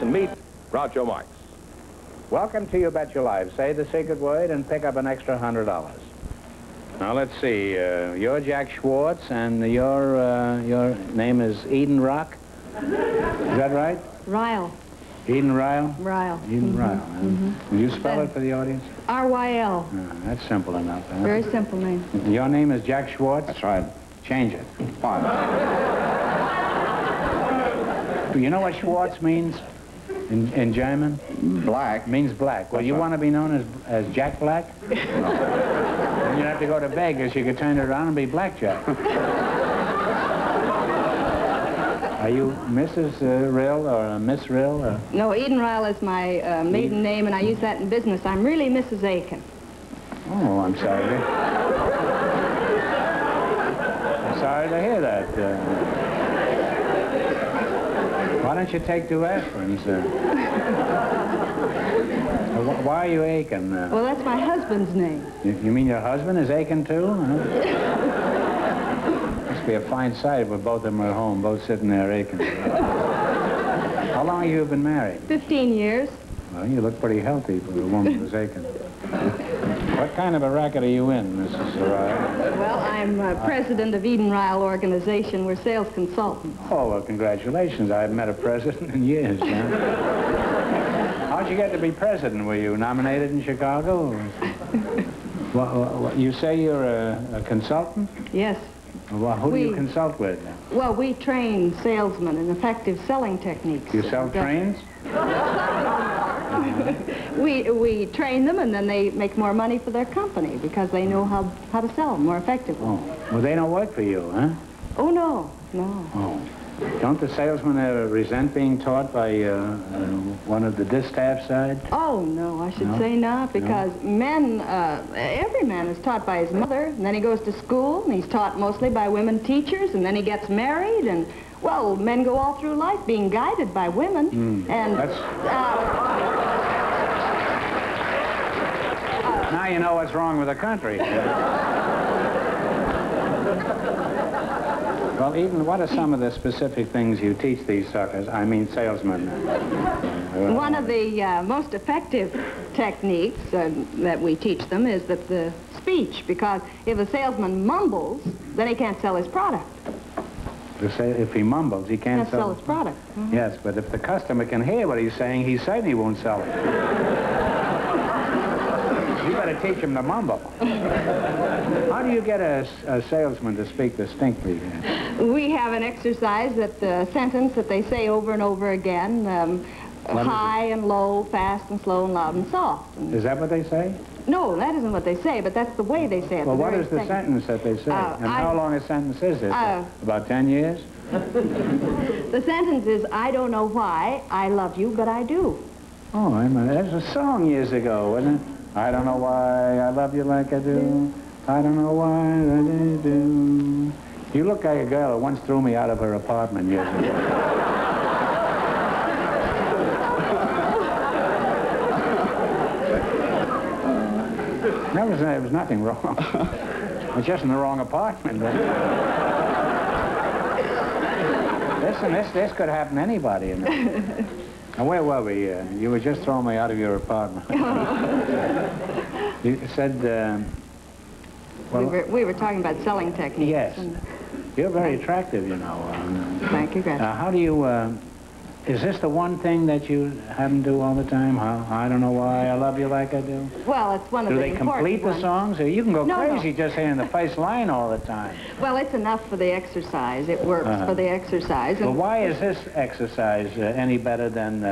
And meet Groucho Marx. Welcome to You Bet Your Life. Say the secret word and pick up an extra $100. Now let's see. You're Jack Schwartz, and your name is EdenRyl. Is that right? Ryl. EdenRyl. Ryl. EdenRyl. Will you spell it for the audience? RYL. That's simple enough. Huh? Very simple name. Your name is Jack Schwartz. That's right. Change it. Fine. Do you know what Schwartz means in German? Black. Means black. Well, you want to be known as Jack Black? No. Then you'd have to go to Vegas. You could turn it around and be Blackjack. Are you Mrs. Ryl or Miss Ryl? Or? No, EdenRyl is my maiden name, and I use that in business. I'm really Mrs. Aiken. Oh, I'm sorry. I'm sorry to hear that. Why don't you take two aspirins? Why are you Aiken? Well, that's my husband's name. You mean your husband is Aiken, too? Huh? Must be a fine sight if both of them are at home, both sitting there aching. How long have you been married? 15 years. Well, you look pretty healthy for a woman who's aching. What kind of a racket are you in, Mrs. Ryl? Well, I'm president of EdenRyl Organization. We're sales consultants. Oh, well, congratulations. I haven't met a president in years, huh? How'd you get to be president? Were you nominated in Chicago? Well, you say you're a consultant? Yes. Well, who do you consult with? Well, we train salesmen in effective selling techniques. You sell trains? We train them, and then they make more money for their company because they know how to sell them more effectively. Oh, well, they don't work for you, huh? Oh, no, no. Oh. Don't the salesmen resent being taught by one of the distaff side? Oh, no, I should say not, because men, every man is taught by his mother, and then he goes to school, and he's taught mostly by women teachers, and then he gets married, and, well, men go all through life being guided by women, and... Now you know what's wrong with the country. Well, Eden, what are some of the specific things you teach these suckers? I mean, salesmen. One of the most effective techniques that we teach them is that the speech, because if a salesman mumbles, then he can't sell his product. If he mumbles, he can't sell his product. Yes, but if the customer can hear what he's saying, he certainly won't sell it. You better teach him to mumble. How do you get a salesman to speak distinctly? We have an exercise that the sentence that they say over and over again, high and low, fast and slow and loud and soft. Is that what they say? No, that isn't what they say, but that's the way they say it. Well, what is the sentence that they say? And how long a sentence is this? About 10 years? The sentence is, I don't know why I love you, but I do. Oh, there's a song years ago, wasn't it? I don't know why I love you like I do. I don't know why I do. You look like a girl who once threw me out of her apartment years ago. There was nothing wrong. It was just in the wrong apartment. Listen, this could happen to anybody. Now, where were we? You were just throwing me out of your apartment. You said, well... We were talking about selling techniques. Yes. You're very attractive, you know. Thank you, Gretchen. How do you... is this the one thing that you have them do all the time? I don't know why I love you like I do? Well, it's one of the important Do they complete the songs? Or you can go crazy just hearing the first line all the time. Well, it's enough for the exercise. It works for the exercise. Well, why is this exercise any better than,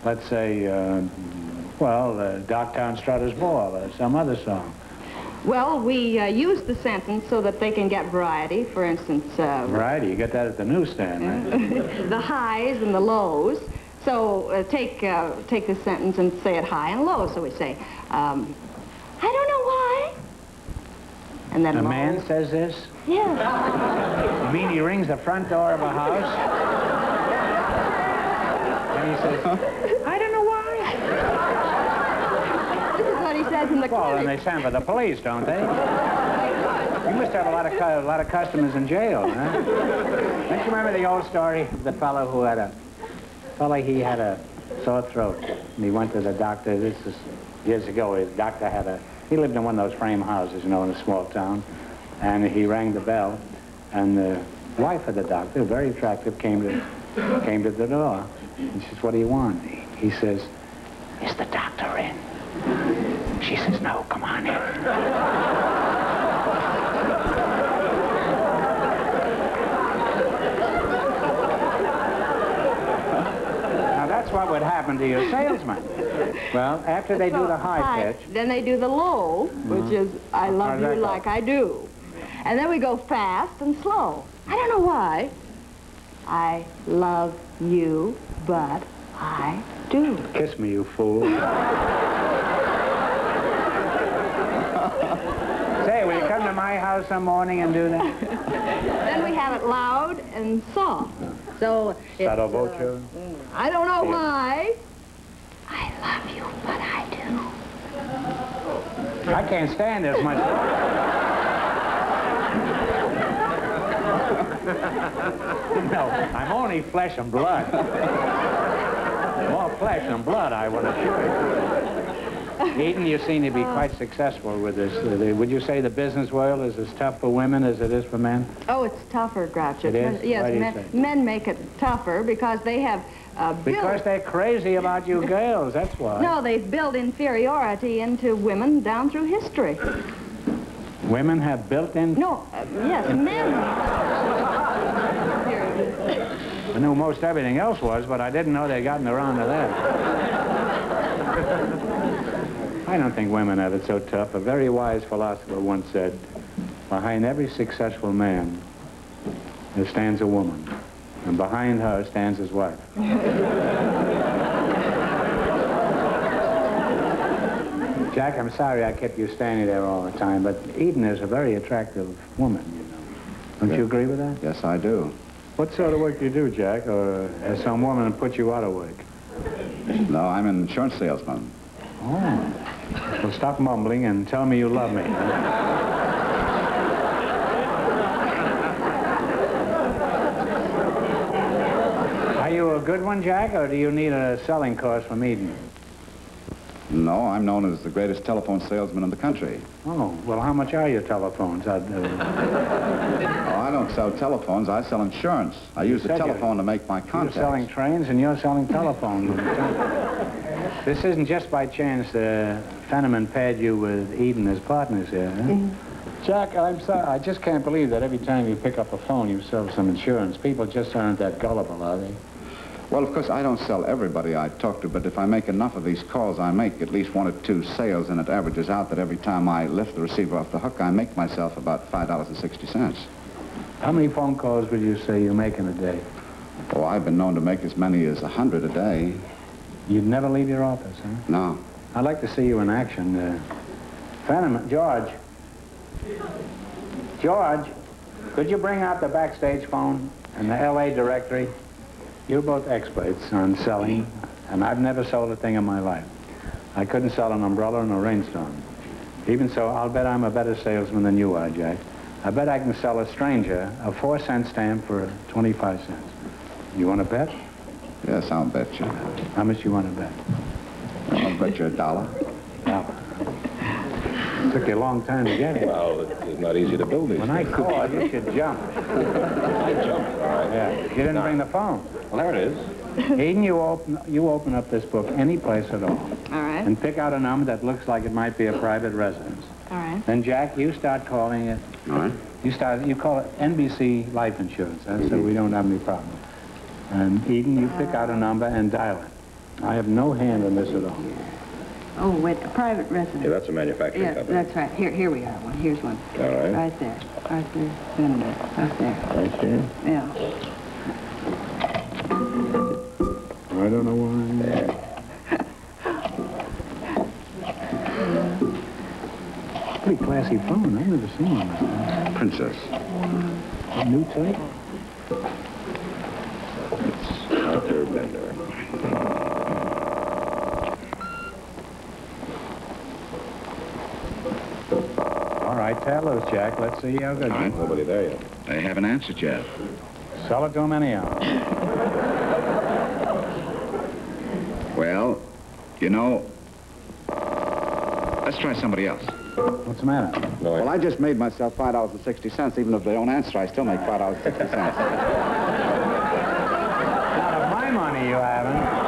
let's say, Docktown Strutter's Ball or some other song? Well, we use the sentence so that they can get variety. For instance... variety? You get that at the newsstand, right? The highs and the lows. So take this sentence and say it high and low. So we say, I don't know why. And then a man says this? Yeah. You mean he rings the front door of a house? And he says, I don't know why. This is what he says in the Well, clinic. then they send for the police, don't they? You must have a lot of customers in jail, huh? Don't you remember the old story of the fellow who had a sore throat. And he went to the doctor. This is years ago. His doctor he lived in one of those frame houses, you know, in a small town. And he rang the bell, and the wife of the doctor, very attractive, came to the door. And she says, "What do you want?" He says, "Is the doctor in?" She says, "No, come on in." That's what would happen to your salesman. Well, after they do the high pitch... Then they do the low, which is, I love you like I do. And then we go fast and slow. I don't know why. I love you, but I do. Kiss me, you fool. Say, will you come to my house some morning and do that? Then we have it loud and soft. So it's... I don't know why. I love you, but I do. I can't stand this much. No, I'm only flesh and blood. More flesh and blood, I would assure you. Eden, you seem to be quite successful with this. Would you say the business world is as tough for women as it is for men? Oh, it's tougher, Groucho. It is? Yes, men make it tougher because they have because they're crazy about you girls, that's why. No, they've built inferiority into women down through history. Women have built in... No, yes, men. I knew most everything else was, but I didn't know they'd gotten around to that. I don't think women have it so tough. A very wise philosopher once said, behind every successful man, there stands a woman, and behind her stands his wife. Jack, I'm sorry I kept you standing there all the time, but Eden is a very attractive woman, you know. Don't you agree with that? Yes, I do. What sort of work do you do, Jack? Or has some woman put you out of work? No, I'm an insurance salesman. Oh. Well, stop mumbling and tell me you love me. Are you a good one, Jack, or do you need a selling course from Eden? No, I'm known as the greatest telephone salesman in the country. Oh, well, how much are your telephones? Oh, I don't sell telephones. I sell insurance. I use the telephone to make my contacts. You're selling trains and you're selling telephones. This isn't just by chance Fenneman paired you with Eden as partners here, huh? Jack, I'm sorry. I just can't believe that every time you pick up a phone, you sell some insurance. People just aren't that gullible, are they? Well, of course, I don't sell everybody I talk to, but if I make enough of these calls, I make at least 1 or 2 sales, and it averages out that every time I lift the receiver off the hook, I make myself about $5.60. How many phone calls would you say you make in a day? Oh, I've been known to make as many as 100 a day. You'd never leave your office, huh? No. I'd like to see you in action. Fenneman, George, could you bring out the backstage phone and the L.A. directory? You're both experts on selling, and I've never sold a thing in my life. I couldn't sell an umbrella in a rainstorm. Even so, I'll bet I'm a better salesman than you are, Jack. I bet I can sell a stranger a 4-cent stamp for 25 cents. You want to bet? Yes, I'll bet you. How much you want to bet? I'll bet you $1. $1. Took you a long time to get it. Well, it's not easy to build these. When I called, you should jump. I jumped, all right. Yeah, you didn't bring the phone. Well, there it is. Eden, you open up this book any place at all. All right. And pick out a number that looks like it might be a private residence. All right. Then, Jack, you start calling it. All right. You call it NBC Life Insurance, so we don't have any problem. And Eden, you pick out a number and dial it. I have no hand in this at all. Oh, wait, a private residence. Yeah, that's a manufacturing Yeah, company. that's right. Here we are. One. Here's one. All right. Right there. Right there. Right there. Right there? Yeah. I don't know why. Pretty classy phone. I've never seen one like that. Princess. A new type? It's Arthur Bender. All right, tell us, Jack. Let's see how good you are. Nobody there yet. I haven't answered yet. Sell it to him anyhow. Well, you know, let's try somebody else. What's the matter? No, Well, I just made myself $5.60. Even if they don't answer, I still make $5.60. Out of my money, you haven't.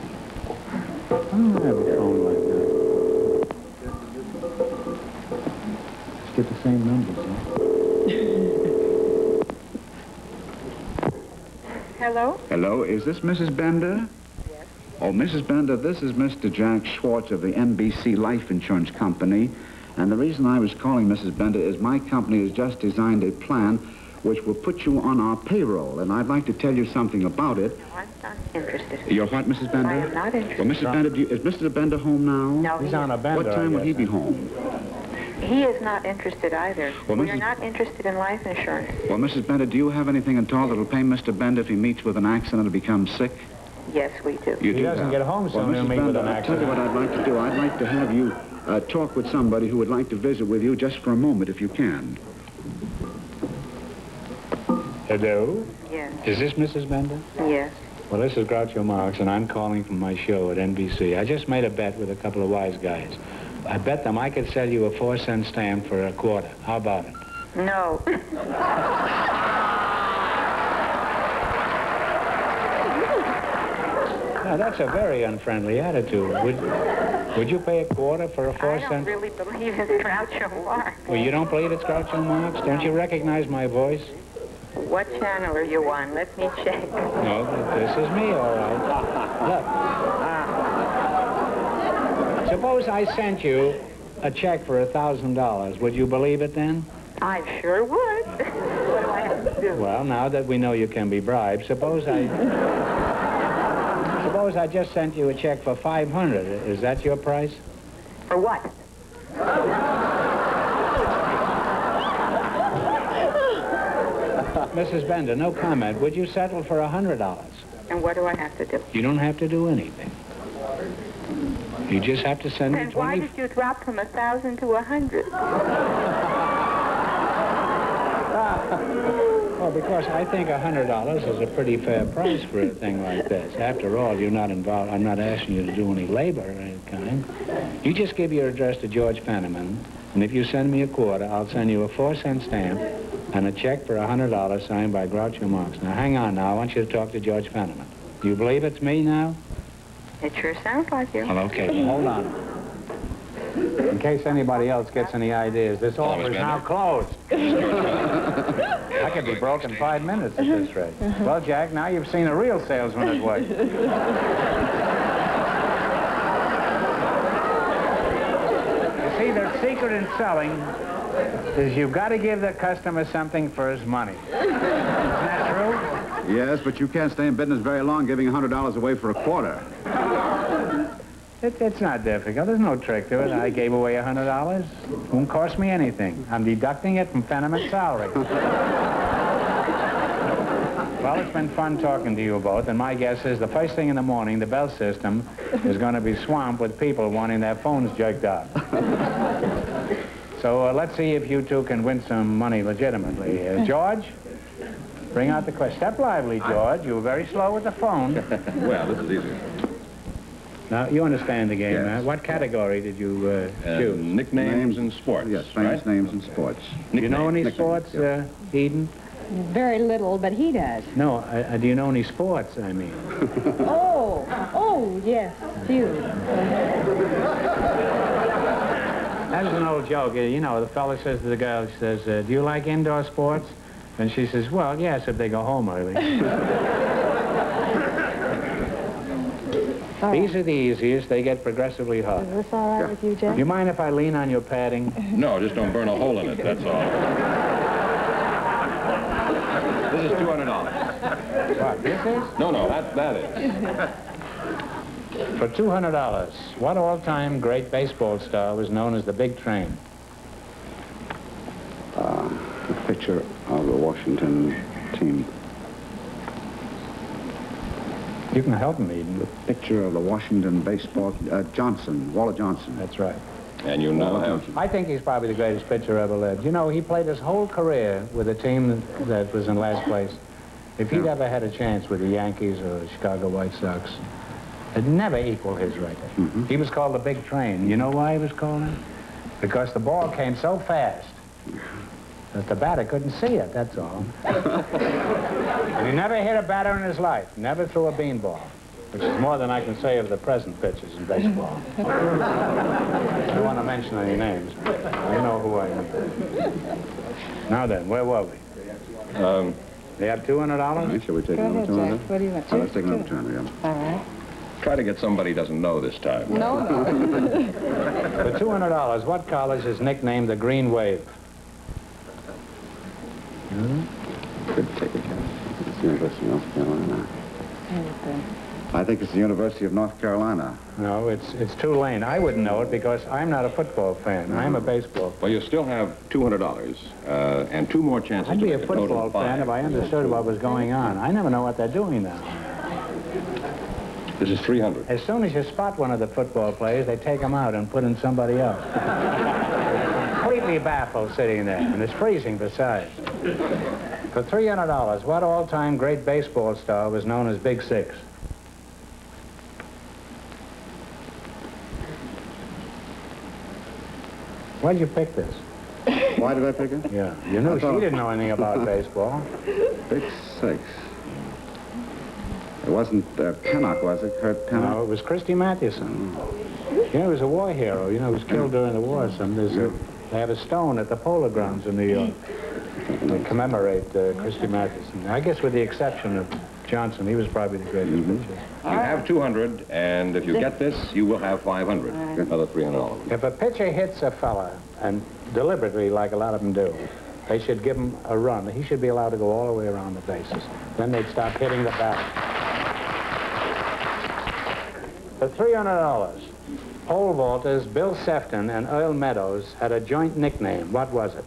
I don't have a phone like that. Let's get the same numbers, huh? Hello? Hello, is this Mrs. Bender? Yes. Oh, Mrs. Bender, this is Mr. Jack Schwartz of the NBC Life Insurance Company. And the reason I was calling Mrs. Bender is my company has just designed a plan which will put you on our payroll. And I'd like to tell you something about it. No, I'm not interested. You're what, Mrs. Bender? I am not interested. Well, Mrs. Bender, is Mr. Bender home now? No, He's on a bender. What time will he be home? He is not interested either. Well, We are Mrs. not interested in life insurance. Well, Mrs. Bender, do you have anything at all that'll pay Mr. Bender if he meets with an accident or becomes sick? Yes, we do. You He do doesn't have. get home Well, soon, he'll Mrs. meet with Bender, an I'll tell you what I'd like to do. I'd like to have you talk with somebody who would like to visit with you just for a moment, if you can. Hello? Yes. Is this Mrs. Bender? Yes. Well, this is Groucho Marx, and I'm calling from my show at NBC. I just made a bet with a couple of wise guys. I bet them I could sell you a 4-cent stamp for a quarter. How about it? No. Now, that's a very unfriendly attitude. Would you pay a quarter for a I 4 don't cent? really believe in Groucho Marx. Well, you don't believe it's Groucho Marx? Don't you recognize my voice? What channel are you on? Let me check. No, this is me, all right. Look. Suppose I sent you a check for $1,000. Would you believe it then? I sure would. What do I have to do? Well, now that we know you can be bribed, suppose I just sent you a check for $500. Is that your price? For what? Mrs. Bender, no comment. Would you settle for $100? And what do I have to do? You don't have to do anything. You just have to send me And why 20. did you drop from 1,000 to 100? Well, because I think $100 is a pretty fair price for a thing like this. After all, you're not involved. I'm not asking you to do any labor of any kind. You just give your address to George Fenneman, and if you send me a quarter, I'll send you a 4-cent stamp and a check for $100 signed by Groucho Marx. Now, hang on now. I want you to talk to George Fenneman. Do you believe it's me now? It sure sounds like you. Well, okay. Well, hold on. In case anybody else gets any ideas, this offer is now closed. I could be broke in 5 minutes at this rate. Well, Jack, now you've seen a real salesman at work. You see, the secret in selling is you've got to give the customer something for his money. Isn't that true? Yes, but you can't stay in business very long giving $100 away for a quarter. It's not difficult. There's no trick to it. I gave away $100. Won't cost me anything. I'm deducting it from Fenneman's salary. Well, it's been fun talking to you both, and my guess is the first thing in the morning, the bell system is going to be swamped with people wanting their phones jerked out. So let's see if you two can win some money legitimately. George, bring out the question. Step lively, George. You were very slow with the phone. Well, this is easy. Now, you understand the game, Yes. huh? What category did you choose? Nicknames and sports. Yes, famous right? names in sports. Do you know any Nicknames, sports, Eden? Very little, but he does. No, do you know any sports, I mean? Oh, yes, few. That was an old joke. You know, the fella says to the girl, he says, do you like indoor sports? And she says, well, yes, if they go home early. These are the easiest. They get progressively hot. Is this all right with you, Jack? Do you mind if I lean on your padding? No, just don't burn a hole in it, that's all. This is $200. What, this is? No, that is. For $200, what all-time great baseball star was known as the Big Train? A picture of the Washington team. You can help me, Eden. The picture of the Washington baseball, Waller Johnson. That's right. And you now have... I think he's probably the greatest pitcher ever lived. You know, he played his whole career with a team that was in last place. If he'd ever had a chance with the Yankees or the Chicago White Sox, it never equaled his record. He was called the Big Train. You know why he was called that? Because the ball came so fast that the batter couldn't see it, that's all. And he never hit a batter in his life, never threw a beanball, which is more than I can say of the present pitchers in baseball. I don't want to mention any names, but you know who I am. Now then, where were we? They have $200? Right, shall we take Go another ahead, 200? Jack. What do you want? Let's take another 200, yeah. All right. Try to get somebody who doesn't know this time. No. For $200, what college is nicknamed the Green Wave? Good, take a chance. It's the University of North Carolina. I think it's the University of North Carolina. No, it's Tulane. I wouldn't know it because I'm not a football fan. I'm a baseball fan. Well, you still have $200 and 2 more chances I'd to be a make total football of fan 5. if I understood what was going on. I never know what they're doing now. This is 300. As soon as you spot one of the football players, they take him out and put in somebody else. Completely baffled sitting there, and it's freezing besides. For $300, what all-time great baseball star was known as Big Six? Why'd you pick this? Why did I pick it? Yeah, you knew she didn't know anything about baseball. Big Six. It wasn't Pennock, was it? Kurt Pennock? No, it was Christy Mathewson. You know, he was a war hero. You know, he was killed during the war. They have a stone at the Polo Grounds in New York to commemorate Christy Mathewson. I guess with the exception of Johnson, he was probably the greatest pitcher. You have 200, and if you get this, you will have 500. Another $300. If a pitcher hits a fella, and deliberately, like a lot of them do, they should give him a run. He should be allowed to go all the way around the bases. Then they'd stop hitting the batter. For $300, pole vaulters Bill Sefton and Earl Meadows had a joint nickname. What was it?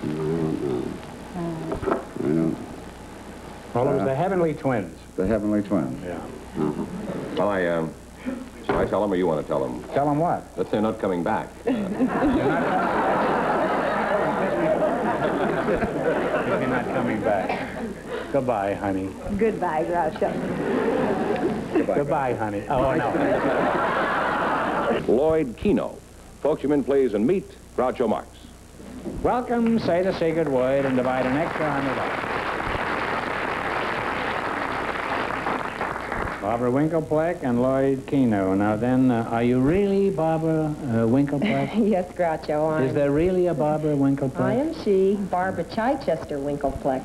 I don't. Well, it was the Heavenly Twins. The Heavenly Twins. Yeah. Well, shall I tell them or you want to tell them? Tell them what? That they're not coming back. You're not coming back. Goodbye, honey. Goodbye, Groucho. Goodbye, honey. Oh, no. Lloyd Kino. Folksman plays and meet Groucho Marx. Welcome, say the secret word, and divide an extra $100. Barbara Winklepleck and Lloyd Kino. Now then, are you really Barbara Winklepleck? Yes, Groucho, Is there really a Barbara Winklepleck? I am she, Barbara Chichester Winklepleck.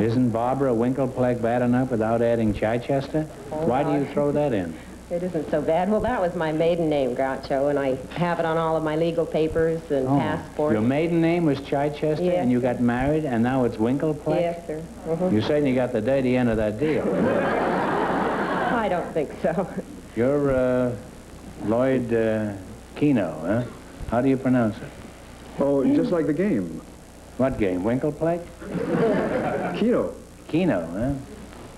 Isn't Barbara Winklepleck bad enough without adding Chichester? Why do you throw that in? It isn't so bad. Well, that was my maiden name, Groucho, and I have it on all of my legal papers and passports. Your maiden name was Chichester, Yes. and you got married, and now it's Winklepleck? Yes, sir. You certainly got the dirty end of that deal. I don't think so. You're Lloyd Kino, huh? How do you pronounce it? Oh, just like the game. What game, Winklepleck? Kino. Kino, huh?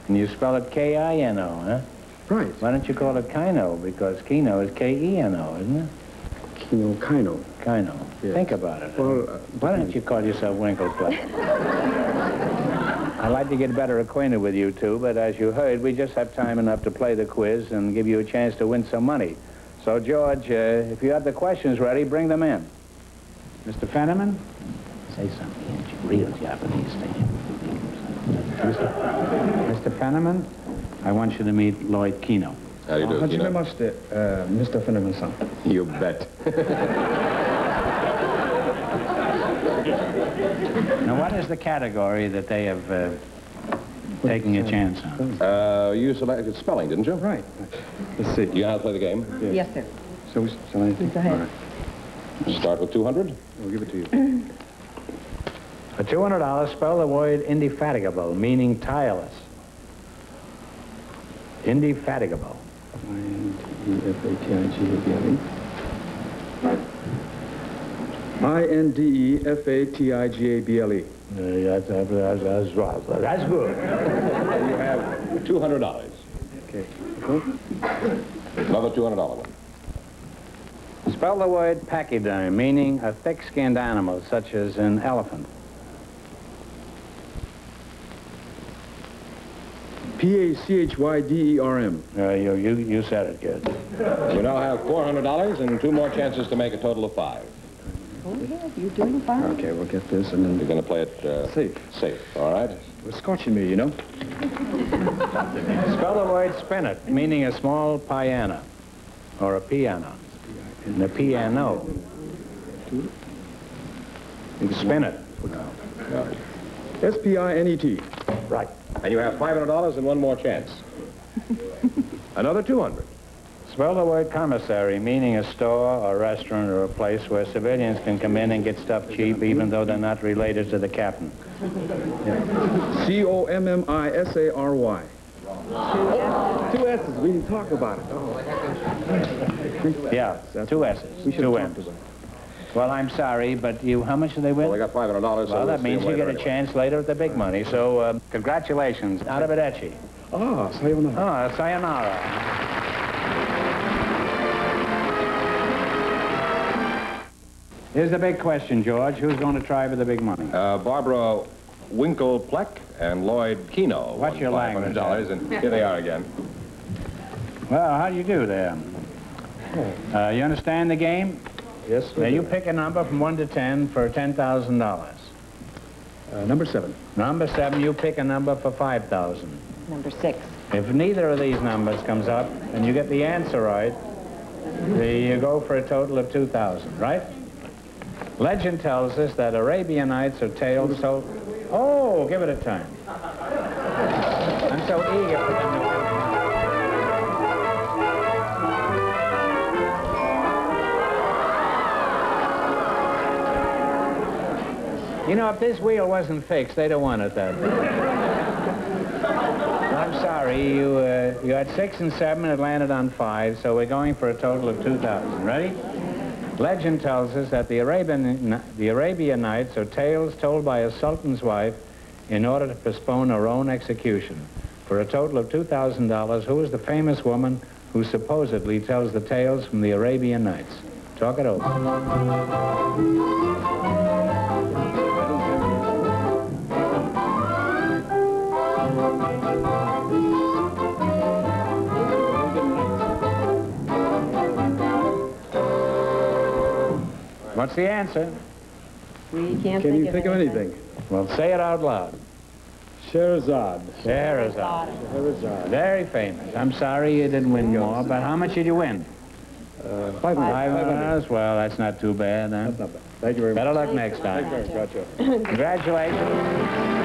And you spell it K-I-N-O, huh? Right. Why don't you call it Kino? Because Kino is K-E-N-O, isn't it? Kino. Kino. Yes. Think about it. Well, Why don't you call yourself Winklepleck? I'd like to get better acquainted with you two, but as you heard, we just have time enough to play the quiz and give you a chance to win some money. So, George, if you have the questions ready, bring them in. Mr. Fenneman? Say something in real Japanese thing. Mr. Fenneman, I want you to meet Lloyd Kino. How do you do, Kino? Mr. Fenneman-san. You bet. Now, what is the category that they have taken a chance on? You selected spelling, didn't you? Right. Let's see. Do you know how to play the game? Yes, sir. So, shall I? Go ahead. Start with 200. We'll give it to you. For $200, spell the word indefatigable, meaning tireless. Indefatigable. I-N-D-E-F-A-T-I-G-A-B-L-E. I-N-D-E-F-A-T-I-G-A-B-L-E. That's good. And you have $200. Okay. Another $200 one. Spell the word pachyderm, meaning a thick-skinned animal, such as an elephant. P-A-C-H-Y-D-E-R-M. You said it good. You now have $400 and 2 more chances to make a total of 5. Go ahead, you're doing fine. Okay, we'll get this and then... You're going to play it Safe. Safe, all right? We're scotching me, you know? Spell the word spinet, meaning a small piano, or a piano. And a piano. Spinet. S-P-I-N-E-T. Right. And you have $500 and 1 more chance. Another 200. Spell the word commissary, meaning a store or restaurant or a place where civilians can come in and get stuff cheap even though they're not related to the captain. C-O-M-M-I-S-A-R-Y. 2 S's. We didn't talk about it. Yeah, 2 S's. We should 2 have M's. talked about it. Well, I'm sorry, but how much do they win? Well, they got $500, so Well, that we'll see means them you get later a anyway. chance later at the big money. So, congratulations. Arrivederci. Ah, sayonara. Oh, sayonara. Here's the big question, George. Who's going to try for the big money? Barbara Winklepleck and Lloyd Kino. What's your language, $500, and here they are again. Well, how do you do there? You understand the game? Yes, Now, you pick a number from 1 to 10 for $10,000. Number 7. Number 7, you pick a number for $5,000. Number 6. If neither of these numbers comes up and you get the answer right, you go for a total of $2,000, right? Legend tells us that Arabian Nights are tales told... Oh, give it a time. I'm so eager for them to... You know, if this wheel wasn't fixed, they'd have won it that day. I'm sorry, you had 6 and 7, it landed on 5, so we're going for a total of 2,000. Ready? Legend tells us that the Arabian Nights are tales told by a sultan's wife in order to postpone her own execution. For a total of $2,000, who is the famous woman who supposedly tells the tales from the Arabian Nights? Talk it over. What's the answer? We can't Can you think of anything? Well, say it out loud. Scheherazade. Scheherazade. Scheherazade. Very famous. I'm sorry you didn't win more, but how much did you win? 500. $500. Well, that's not too bad, huh? That's not bad. Thank you very much. Better luck next time. Thank you very much. Gotcha. Congratulations.